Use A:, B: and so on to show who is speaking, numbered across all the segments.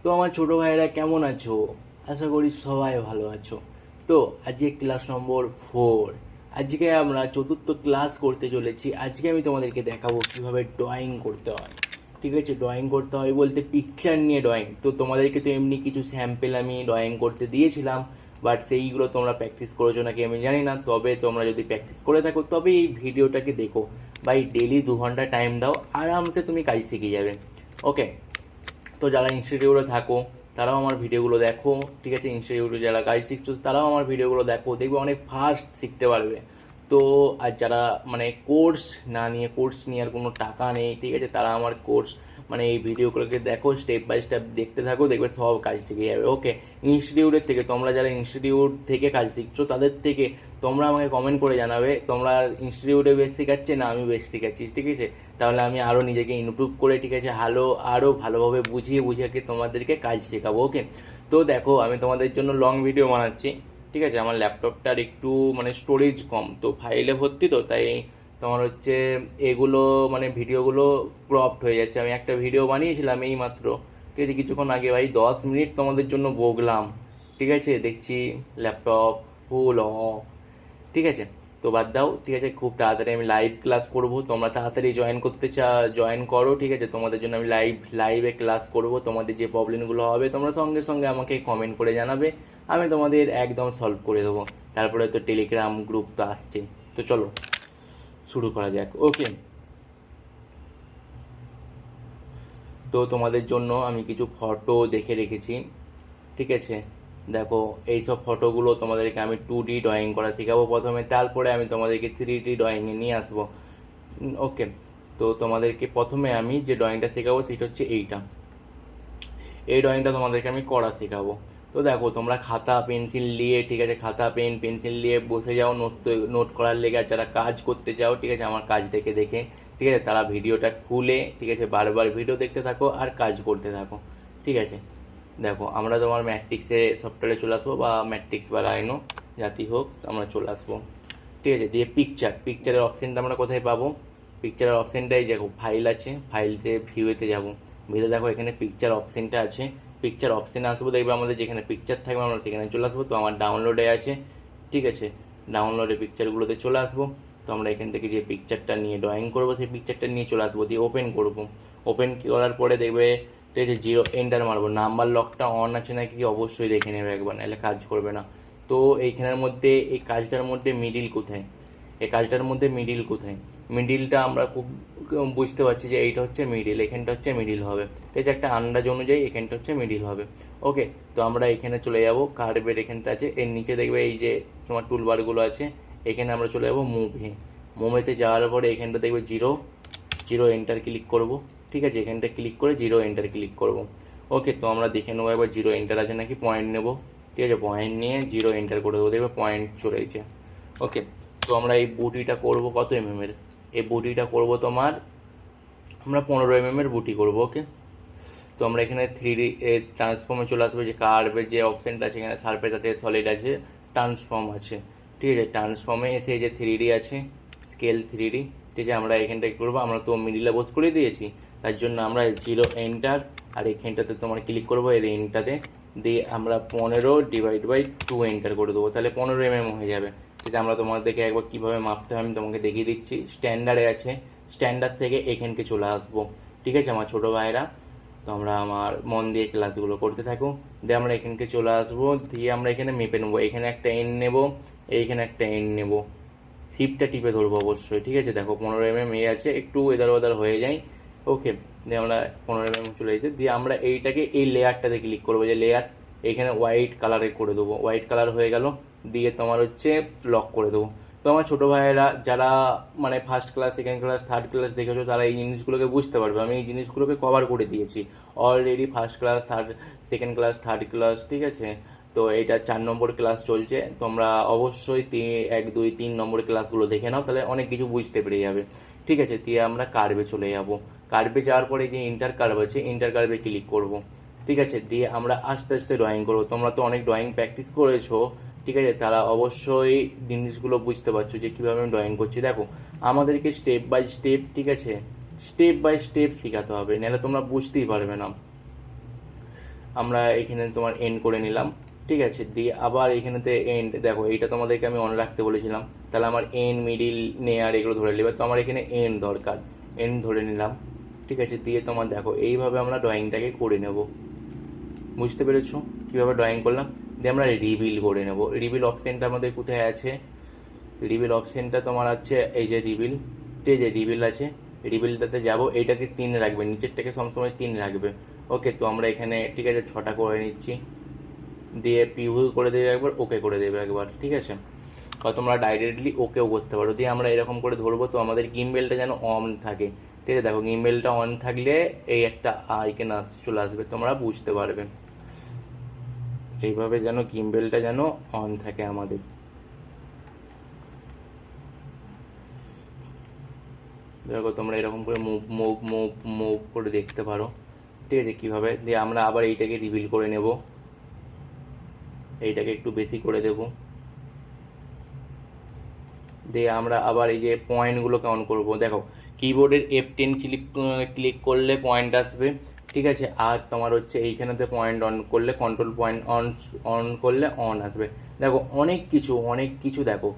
A: তো আমার ছোটো ভাইয়েরা কেমন আছো? আশা করি সবাই ভালো আছো। তো আজকে ক্লাস নম্বর 4। আজকে আমরা চতুর্থ ক্লাস করতে চলেছি। আজকে আমি তোমাদেরকে দেখাবো কীভাবে ড্রয়িং করতে হয়। ঠিক আছে, ড্রয়িং করতে হয় বলতে পিকচার নিয়ে ড্রয়িং। তো তোমাদেরকে তো এমনি কিছু স্যাম্পেল আমি ড্রয়িং করতে দিয়েছিলাম, বাট সেইগুলো তোমরা প্র্যাকটিস করেছো নাকি আমি জানি না। তবে তোমরা যদি প্র্যাকটিস করে থাকো তবে এই ভিডিওটাকে দেখো। বাই ডেলি 2 ঘন্টা টাইম দাও, আরামসে তুমি কাজ শিখে যাবে। ওকে, তো যারা ইনস্টিটিউটে থাকো তারাও আমার ভিডিওগুলো দেখো। ঠিক আছে, ইনস্টিটিউটে যারা কাজ শিখছো তারাও আমার ভিডিওগুলো দেখো, দেখবে অনেক ফাস্ট শিখতে পারবে। তো আর যারা মানে কোর্স না নিয়ে, কোর্স নেওয়ার কোনো টাকা নেই, ঠিক আছে, তারা আমার কোর্স মানে এই ভিডিওগুলোকে দেখো, স্টেপ বাই স্টেপ দেখতে থাকো, দেখবে সব কাজ শিখে যাবে। ওকে, ইনস্টিটিউটের থেকে তোমরা যারা ইনস্টিটিউট থেকে কাজ শিখছো তাদের থেকে তোমরা আমাকে কমেন্ট করে জানাবে তোমরা ইনস্টিটিউটে বেশ শেখাচ্ছে না আমি বেশ শেখাচ্ছি। ঠিক আছে, তাহলে আমি আরও নিজেকে ইমপ্রুভ করে, ঠিক আছে, আরও ভালোভাবে বুঝিয়ে তোমাদেরকে কাজ শেখাবো। ওকে, তো দেখো আমি তোমাদের জন্য লং ভিডিও বানাচ্ছি। ঠিক আছে, আমার ল্যাপটপটার একটু মানে স্টোরেজ কম, তো ফাইলে ভর্তি, তো তাই তোমার হচ্ছে এগুলো মানে ভিডিওগুলো ক্রপড হয়ে যাচ্ছে। আমি একটা ভিডিও বানিয়েছিলাম এই মাত্র, ঠিক আছে, কিছুক্ষণ আগে, ভাই 10 মিনিট তোমাদের জন্য বকলাম। ঠিক আছে, দেখছি ল্যাপটপ ফুল অফ। ঠিক আছে, তো বাদ দাও। ঠিক আছে, খুব তাড়াতাড়ি আমি লাইভ ক্লাস করব, তোমরা তাড়াতাড়ি জয়েন করো। ঠিক আছে, তোমাদের জন্য আমি লাইভে ক্লাস করব। তোমাদের যে প্রবলেমগুলো হবে তোমরা সঙ্গে সঙ্গে আমাকে কমেন্ট করে জানাবে, আমি তোমাদের একদম সলভ করে দেবো। তারপরে তো টেলিগ্রাম গ্রুপ তো আসছে। তো চলো শুরু করা যাক। ওকে, তো তোমাদের জন্য আমি কিছু ফটো দেখে রেখেছি। ঠিক আছে, দেখো এইসব ফটোগুলো তোমাদেরকে আমি 2D ড্রয়িং করা শেখাবো প্রথমে, তারপরে আমি তোমাদেরকে 3D ড্রয়িংয়ে নিয়ে আসবো। ওকে, তো তোমাদেরকে প্রথমে আমি যে ড্রয়িংটা শেখাবো সেটা হচ্ছে এইটা। এই ড্রয়িংটা তোমাদেরকে আমি করা শেখাবো। তো দেখো তোমরা খাতা পেন্সিল নিয়ে, ঠিক আছে, খাতা পেন্সিল নিয়ে বসে যাও নোট করার লেগে। আর যারা কাজ করতে চাও, ঠিক আছে, আমার কাজ দেখে দেখে, ঠিক আছে, তারা ভিডিওটা খুলে, ঠিক আছে, বারবার ভিডিও দেখতে থাকো আর কাজ করতে থাকো। ঠিক আছে, দেখো আমরা তোমার ম্যাট্রিক্সে সফটওয়্যারে চলে আসবো, বা ম্যাট্রিক্স বা রাইনো জাতি হোক, আমরা চলে আসবো। ঠিক আছে, দিয়ে পিকচারের অপশানটা আমরা কোথায় পাবো? পিকচারের অপশানটাই দেখো, ফাইল আছে, ফাইলতে ভিউতে যাবো। ভিউতে দেখো এখানে পিকচার অপশানটা আছে। পিকচার অপশানে আসবো, দেখবে আমাদের যেখানে পিকচার থাকবে আমরা সেখানে চলে আসবো। তো আমার ডাউনলোডে আছে। ঠিক আছে, ডাউনলোডে পিকচারগুলোতে চলে আসবো। তো আমরা এখান থেকে যে পিকচারটা নিয়ে ড্রয়িং করবো সেই পিকচারটা নিয়ে চলে আসবো, দিয়ে ওপেন করবো। ওপেন করার পরে দেখবে, ঠিক আছে, জিরো এন্টার মারবো। নাম্বার লকটা অন আছে নাকি অবশ্যই দেখে নেবে একবার, নাহলে কাজ করবে না। তো এইখানের মধ্যে এই কাজটার মধ্যে মিডিল কোথায়? এই কাজটার মধ্যে মিডিল কোথায়? মিডিলটা আমরা খুব বুঝতে পারছি যে এইটা হচ্ছে মিডিল, এখানটা হচ্ছে মিডিল হবে। ঠিক আছে, একটা আন্দাজ অনুযায়ী এখানটা হচ্ছে মিডিল হবে। ওকে, তো আমরা এখানে চলে যাব, কার্ভের এখানটা আছে, এর নিচে দেখবে এই যে তোমার টুলবারগুলো আছে, এখানে আমরা চলে যাব মুভে যাওয়ার পরে এখানটা দেখবে জিরো, জিরো এন্টার ক্লিক করব। ঠিক আছে, এখানটা ক্লিক করে জিরো এন্টার ক্লিক করব। ওকে, তো আমরা দেখে নেবো একবার জিরো এন্টার আছে নাকি। পয়েন্ট নেব, ঠিক আছে, পয়েন্ট নিয়ে জিরো এন্টার করে দেবো, দেখবে পয়েন্ট চলে এসেছে। ওকে, তো আমরা এই বুটিটা করব কত এর? এই বুটিটা করব তোমার, আমরা 15 এর বুটি করব। ওকে, তো আমরা এখানে 3D ট্রান্সফর্মে চলে আসবো, যে কার্ভের যে অপশানটা আছে এখানে সারফেস আছে, সলিড আছে, ট্রান্সফর্ম আছে। ঠিক আছে, ট্রান্সফর্মে এসে যে 3D আছে, স্কেল 3D। ঠিক আছে, আমরা এখানটা কী করবো, আমরা তো মিডিলে বস করে দিয়েছি, তার জন্য আমরা জিরো এন্টার, আর এখানটাতে তোমার ক্লিক করবো, এর এন্টাতে দিয়ে আমরা 15/2 এন্টার করে দেবো, তাহলে 15 হয়ে যাবে। ঠিক আছে, আমরা তোমাদেরকে একবার কীভাবে মাপতে হয় আমি তোমাকে দেখিয়ে দিচ্ছি। স্ট্যান্ডার্ডে আছে, স্ট্যান্ডার্ড থেকে এখানকে চলে আসবো। ঠিক আছে আমার ছোটো ভাইরা, তো আমরা আমার মন দিয়ে ক্লাসগুলো করতে থাকো। দিয়ে আমরা এখানকে চলে আসবো, দিয়ে আমরা এখানে মেপে নেবো। এখানে একটা এন নেব, এইখানে একটা এন নেব, শিপটা টিপে ধরবো অবশ্যই। ঠিক আছে, দেখো 15 এ আছে, একটু এদার ওদার হয়ে যায়। ওকে, দিয়ে আমরা 15 চলে যেতে, দিয়ে আমরা এইটাকে এই লেয়ারটাতে ক্লিক করবো, যে লেয়ার এখানে হোয়াইট কালারে করে দেবো। হোয়াইট কালার হয়ে গেল, দিয়ে তোমার হচ্ছে লক করে দেবো। তো আমার ছোটো ভাইয়েরা যারা মানে first class, second class, third class দেখেছো, তারা এই জিনিসগুলোকে বুঝতে পারবে। আমি এই জিনিসগুলোকে কভার করে দিয়েছি already, first class, second class, third class. ঠিক আছে, তো এইটা 4 নম্বর ক্লাস চলছে। তোমরা অবশ্যই 1, 2, 3 নম্বর ক্লাসগুলো দেখে নাও, তাহলে অনেক কিছু বুঝতে পেরে যাবে। ঠিক আছে, দিয়ে আমরা কার্ভে চলে যাব। কার্ভে যাওয়ার পরে যে ইন্টার কার্ভ আছে, ইন্টার কার্ভে ক্লিক করব। ঠিক আছে, দিয়ে আমরা আস্তে আস্তে ড্রয়িং করবো। তোমরা তো অনেক ড্রয়িং প্র্যাকটিস করেছো, ঠিক আছে, তারা অবশ্যই জিনিসগুলো বুঝতে পারছো যে কীভাবে আমি ড্রয়িং করছি। দেখো আমাদেরকে স্টেপ বাই স্টেপ, ঠিক আছে, স্টেপ বাই স্টেপ শেখাতে হবে, নাহলে তোমরা বুঝতেই পারবে না। আমরা এখানে তোমার এন্ড করে নিলাম, ঠিক আছে। দিয়ে আবার এখানেতে এন্ড, দেখো এইটা তোমাদেরকে আমি অন রাখতে বলেছিলাম, তাহলে আমার এন্ড মিডিল নেয়ার এগুলো ধরে নেবে, তো আমার এখানে এন্ড দরকার, এন্ড ধরে নিলাম, ঠিক আছে। দিয়ে তোমার দেখো এইভাবে আমরা ড্রয়িংটাকে করে নেব, বুঝতে পেরেছো কীভাবে ড্রয়িং করলাম। দিয়ে আমরা রিভিল করে নেব। রিভিল অপশানটা আমাদের কোথায় আছে, রিভিল অপশানটা তোমার আছে এই যে রিভিল, ঠিক আছে, রিভিল আছে, রিভিলটাতে যাব, এইটাকে 3 রাখবে, নিচেরটাকে সবসময় 3 রাখবে, ওকে। তো আমরা এখানে ঠিক আছে 6টা করে নিচ্ছি, দিয়ে পিভুল করে দেবে একবার, ওকে করে দেবে একবার, ঠিক আছে। বা তোমরা ডাইরেক্টলি ওকেও করতে পারো। দিয়ে আমরা এরকম করে ধরবো, তো আমাদের গিম্বেলটা যেন অন থাকে, ঠিক আছে। দেখো গিম্বেলটা অন থাকলে এই একটা আইকন চলে আসবে, তোমরা বুঝতে পারবে। এইভাবে যেন গিম্বেলটা যেন অন থাকে আমাদের। দেখো তোমরা এরকম করে মুভ মুভ মুভ মুভ করে দেখতে পারো, ঠিক আছে কীভাবে। দিয়ে আমরা আবার এইটাকে রিভিল করে নেব, এইটাকে একটু বেশি করে দেব। দিয়ে আমরা আবার এই যে পয়েন্টগুলোকে অন করব। দেখো কিবোর্ডের F10 ক্লিক করলে পয়েন্ট আসবে, ঠিক আছে। আর তোমার হচ্ছে এইখানেতে পয়েন্ট অন করলে, কন্ট্রোল পয়েন্ট অন অন করলে অন আসবে। দেখো অনেক কিছু দেখো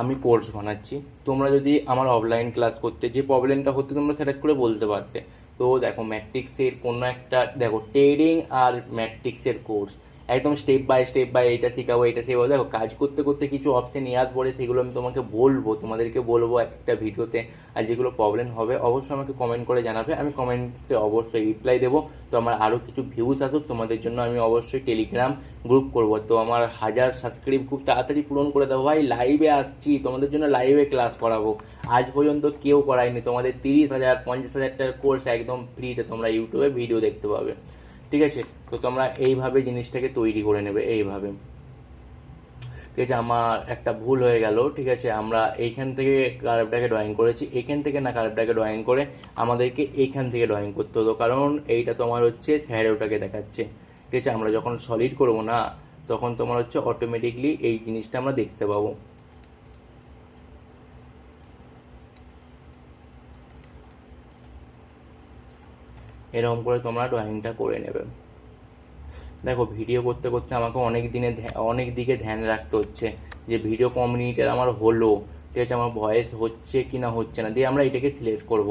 A: আমি কোর্স বানাচ্ছি, তোমরা যদি আমার অফলাইন ক্লাস করতে যে প্রবলেমটা হতো তোমরা সার্চ করে বলতে পারতে। তো দেখো ম্যাট্রিক্সের কোনো একটা, দেখো ট্রেডিং আর ম্যাট্রিক্সের কোর্স একদম স্টেপ বাই এইটা শেখাবো, এইটা শেখাবো। দেখো কাজ করতে করতে কিছু অপশান নিয়ে আসবো, সেগুলো আমি তোমাকে বলবো, তোমাদেরকে বলবো একটা ভিডিওতে। আর যেগুলো প্রবলেম হবে অবশ্যই আমাকে কমেন্ট করে জানাবে, আমি কমেন্টে অবশ্যই রিপ্লাই দেবো। তো আমার আরও কিছু ভিউজ আসুক তোমাদের জন্য, আমি অবশ্যই টেলিগ্রাম গ্রুপ করবো। তো আমার 1000 সাবস্ক্রাইব খুব তাড়াতাড়ি পূরণ করে দেবো ভাই, লাইভে আসছি তোমাদের জন্য, লাইভে ক্লাস করাবো। আজ পর্যন্ত কেউ করায়নি, তোমাদের 30,000 50,000 টাকার কোর্স একদম ফ্রিতে তোমরা ইউটিউবে ভিডিও দেখতে পাবে, ঠিক আছে। তো তোমরা এইভাবে জিনিসটাকে তৈরি করে নেবে, এইভাবে, ঠিক আছে। আমার একটা ভুল হয়ে গেল, ঠিক আছে। আমরা এইখান থেকে কার্ভটাকে ড্রয়িং করেছি, এইখান থেকে না কার্ভটাকে ড্রয়িং করে আমাদেরকে এইখান থেকে ড্রয়িং করতে হতো, কারণ এইটা তোমার হচ্ছে শ্যাডোটাকে দেখাচ্ছে, ঠিক আছে। আমরা যখন সলিড করবো না তখন তোমার হচ্ছে অটোমেটিকলি এই জিনিসটা আমরা দেখতে পাবো। এরকম করে তোমরা ড্রয়িংটা করে নেবে। দেখো ভিডিও করতে করতে আমাকে অনেক দিকে ধ্যান রাখতে হচ্ছে যে ভিডিও কমিউনিটির আমার হলো, ঠিক আছে, আমার ভয়েস হচ্ছে কি না হচ্ছে না। দিয়ে আমরা এটাকে সিলেক্ট করব,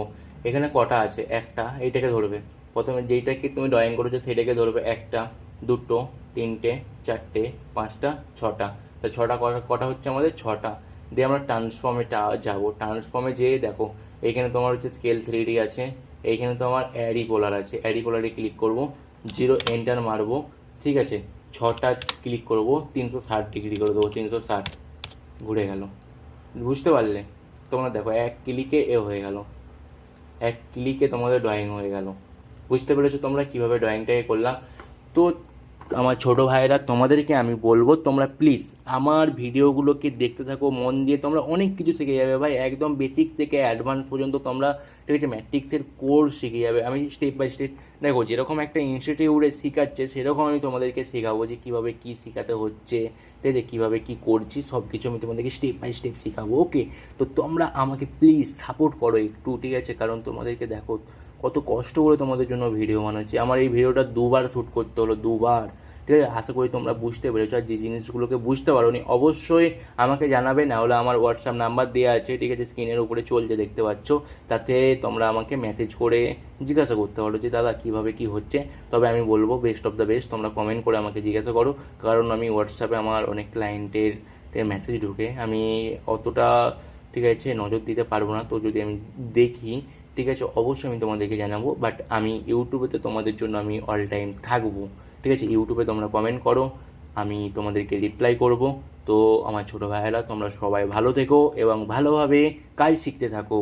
A: এখানে কটা আছে, একটা, এইটাকে ধরবে প্রথমে, যেইটাকে তুমি ড্রয়িং করেছো সেটাকে ধরবে, একটা, দুটো, তিনটে, চারটে, পাঁচটা, ছটা। তো ছটা কটা হচ্ছে আমাদের, ছটা। দিয়ে আমরা ট্রান্সফর্মে যাবো, ট্রান্সফর্মে যেয়ে দেখো এইখানে তোমার হচ্ছে স্কেল 3D আছে, এইখানে তোমার অ্যারি পোলার আছে, অ্যারি পোলারে ক্লিক করবো, 0 এন্টার মারবো, ঠিক আছে। 6টা ক্লিক করবো, 360 ডিগ্রি করে দেবো, 360 ঘুরে গেল, বুঝতে পারলে তোমরা। দেখো এক ক্লিকে হয়ে গেল, এক ক্লিকে তোমাদের ড্রয়িং হয়ে গেল, বুঝতে পেরেছো তোমরা কীভাবে ড্রয়িংটাকে করলাম। তো আমার ছোটো ভাইয়েরা তোমাদেরকে আমি বলবো, তোমরা প্লিজ আমার ভিডিওগুলোকে দেখতে থাকো মন দিয়ে, তোমরা অনেক কিছু শিখে যাবে ভাই, একদম বেসিক থেকে অ্যাডভান্স পর্যন্ত তোমরা, ঠিক আছে, ম্যাট্রিক্সের কোর্স শিখে যাবে। আমি স্টেপ বাই স্টেপ, দেখো যেরকম একটা ইনস্টিটিউটে শেখাচ্ছে সেরকম আমি তোমাদেরকে শেখাবো, যে কীভাবে কী শেখাতে হচ্ছে, ঠিক আছে, কীভাবে কী করছি সব কিছু আমি তোমাদেরকে স্টেপ বাই স্টেপ শেখাবো, ওকে। তো তোমরা আমাকে প্লিজ সাপোর্ট করো একটু, ঠিক আছে, কারণ তোমাদেরকে দেখো কত কষ্ট করে তোমাদের জন্য ভিডিও বানাচ্ছি। আমার এই ভিডিওটা 2বার শ্যুট করতে হলো, 2বার, ঠিক আছে। আশা করি তোমরা বুঝতে পেরেছো, আর যে জিনিসগুলোকে বুঝতে পারো নি অবশ্যই আমাকে জানাবে, না হলে আমার হোয়াটসঅ্যাপ নাম্বার দেওয়া আছে, ঠিক আছে, স্ক্রিনের উপরে চলছে দেখতে পাচ্ছ, তাতে তোমরা আমাকে মেসেজ করে জিজ্ঞাসা করতে পারো যে দাদা কীভাবে কী হচ্ছে। তবে আমি বলবো বেস্ট অফ দ্য বেস্ট, তোমরা কমেন্ট করে আমাকে জিজ্ঞাসা করো, কারণ আমি হোয়াটসঅ্যাপে আমার অনেক ক্লায়েন্টের মেসেজ ঢুকে, আমি অতটা, ঠিক আছে, নজর দিতে পারবো না। তো যদি আমি দেখি, ঠিক আছে, অবশ্যই আমি তোমাদেরকে জানাবো, বাট আমি ইউটিউবেতে তোমাদের জন্য আমি অল টাইম থাকবো, ঠিক আছে। ইউটিউবে তোমরা কমেন্ট করো, আমি তোমাদেরকে রিপ্লাই করব। তো আমার ছোটো ভাইয়েরা তোমরা সবাই ভালো থেকো এবং ভালোভাবে কাজ শিখতে থাকো।